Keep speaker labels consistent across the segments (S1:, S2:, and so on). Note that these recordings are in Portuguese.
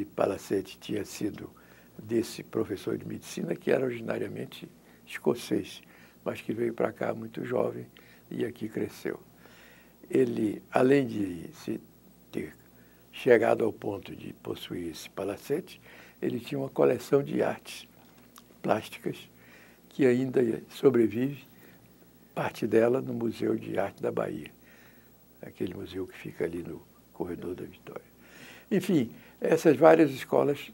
S1: palacete tinha sido desse professor de medicina, que era originariamente escocês, mas que veio para cá muito jovem e aqui cresceu. Ele, além de ter chegado ao ponto de possuir esse palacete, ele tinha uma coleção de artes plásticas que ainda sobrevive, parte dela no Museu de Arte da Bahia, aquele museu que fica ali no Corredor da Vitória. Enfim, essas várias escolas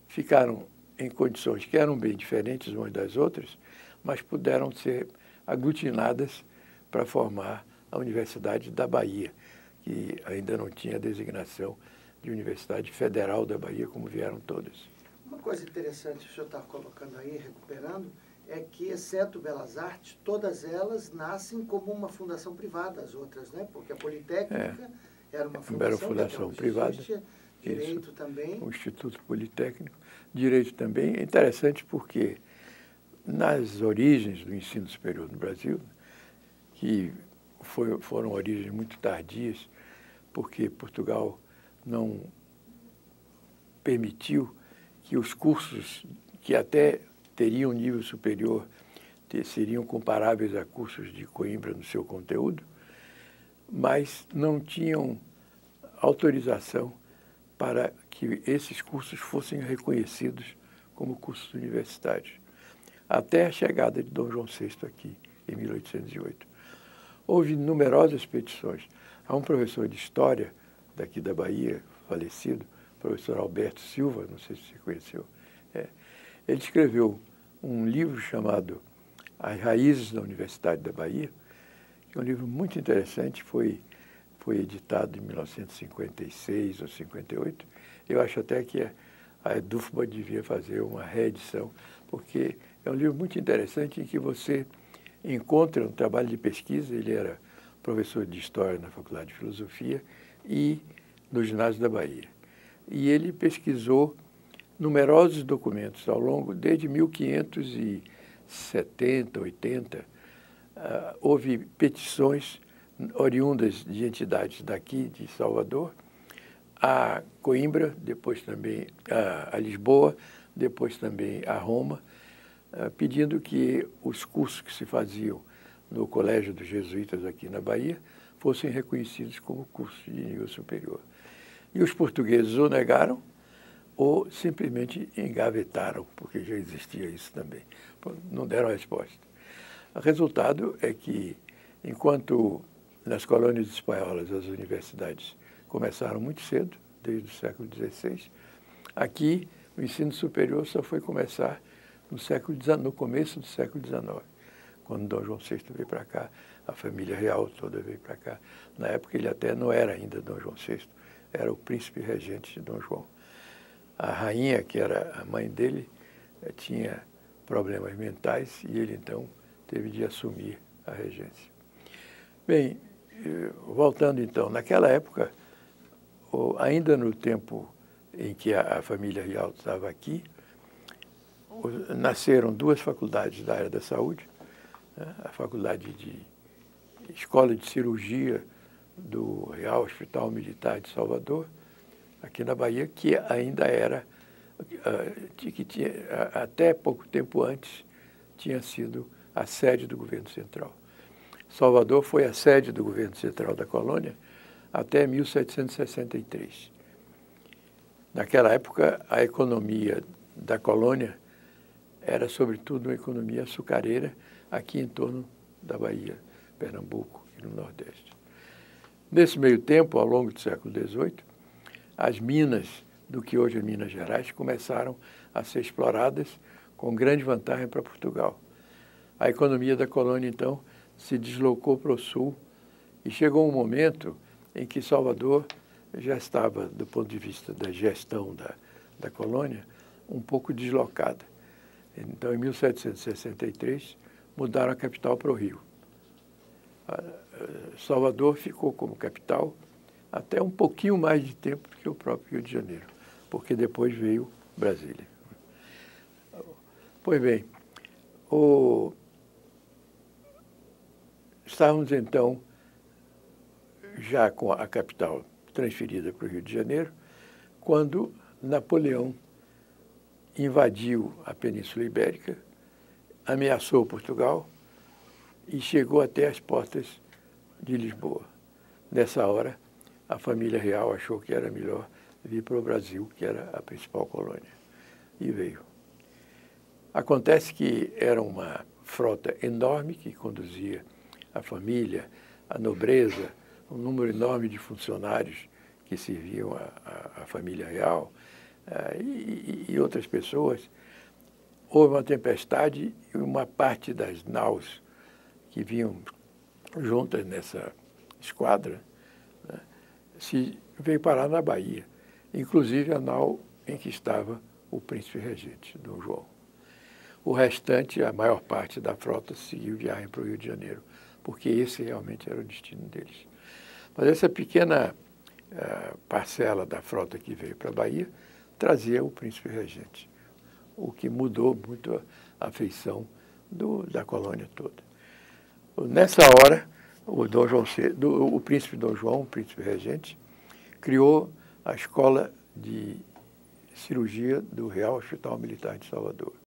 S1: ficaram em condições que eram bem diferentes umas das outras, mas puderam ser aglutinadas para formar a Universidade da Bahia, que ainda não tinha a designação de Universidade Federal da Bahia, como vieram todas.
S2: Uma coisa interessante que o senhor está colocando aí, recuperando, é que, exceto Belas Artes, todas elas nascem como uma fundação privada, as outras, né? Porque a Politécnica era uma fundação
S1: privada.
S2: Direito
S1: Isso.
S2: também.
S1: O Instituto Politécnico. Direito também. É interessante porque, nas origens do ensino superior no Brasil, que foram origens muito tardias, porque Portugal não permitiu que os cursos que até teriam nível superior seriam comparáveis a cursos de Coimbra no seu conteúdo, mas não tinham autorização para que esses cursos fossem reconhecidos como cursos universitários, até a chegada de Dom João VI aqui, em 1808. Houve numerosas petições. Há um professor de História daqui da Bahia, falecido, professor Alberto Silva, não sei se você conheceu, ele escreveu um livro chamado As Raízes da Universidade da Bahia, que é um livro muito interessante, foi editado em 1956 ou 58. Eu acho até que a EDUFBA devia fazer uma reedição, porque é um livro muito interessante em que você encontra um trabalho de pesquisa. Ele era professor de História na Faculdade de Filosofia e no Ginásio da Bahia. E ele pesquisou numerosos documentos ao longo, desde 1570, 80, houve petições oriundas de entidades daqui, de Salvador, a Coimbra, depois também a Lisboa, depois também a Roma, pedindo que os cursos que se faziam no Colégio dos Jesuítas aqui na Bahia fossem reconhecidos como cursos de nível superior. E os portugueses ou negaram, ou simplesmente engavetaram, porque já existia isso também. Não deram resposta. O resultado é que, enquanto nas colônias espanholas as universidades começaram muito cedo, desde o século XVI, aqui o ensino superior só foi começar no começo do século XIX, quando Dom João VI veio para cá, a família real toda veio para cá. Na época ele até não era ainda Dom João VI, era o príncipe regente de Dom João. A rainha, que era a mãe dele, tinha problemas mentais e ele, então, teve de assumir a regência. Bem, voltando, então, naquela época, ainda no tempo em que a família real estava aqui, nasceram duas faculdades da área da saúde, né? A Faculdade de Escola de Cirurgia do Real Hospital Militar de Salvador, aqui na Bahia, que ainda era, que tinha, até pouco tempo antes, tinha sido a sede do governo central. Salvador foi a sede do governo central da colônia até 1763. Naquela época, a economia da colônia era, sobretudo, uma economia açucareira aqui em torno da Bahia, Pernambuco e no Nordeste. Nesse meio tempo, ao longo do século XVIII, as minas do que hoje é Minas Gerais começaram a ser exploradas com grande vantagem para Portugal. A economia da colônia, então, se deslocou para o sul e chegou um momento em que Salvador já estava, do ponto de vista da gestão da colônia, um pouco deslocada. Então, em 1763, mudaram a capital para o Rio. Salvador ficou como capital até um pouquinho mais de tempo do que o próprio Rio de Janeiro, porque depois veio Brasília. Pois bem, estávamos então já com a capital transferida para o Rio de Janeiro, quando Napoleão invadiu a Península Ibérica, ameaçou Portugal e chegou até as portas de Lisboa. Nessa hora, a família real achou que era melhor vir para o Brasil, que era a principal colônia, e veio. Acontece que era uma frota enorme que conduzia a família, a nobreza, um número enorme de funcionários que serviam a família real e outras pessoas. Houve uma tempestade e uma parte das naus que vinham juntas nessa esquadra, né, veio parar na Bahia, inclusive a nau em que estava o príncipe regente, Dom João. O restante, a maior parte da frota, seguiu viagem para o Rio de Janeiro, porque esse realmente era o destino deles. Mas essa pequena parcela da frota que veio para a Bahia trazia o príncipe regente, o que mudou muito a feição da colônia toda. Nessa hora, o príncipe Dom João, o príncipe regente, criou a escola de cirurgia do Real Hospital Militar de Salvador.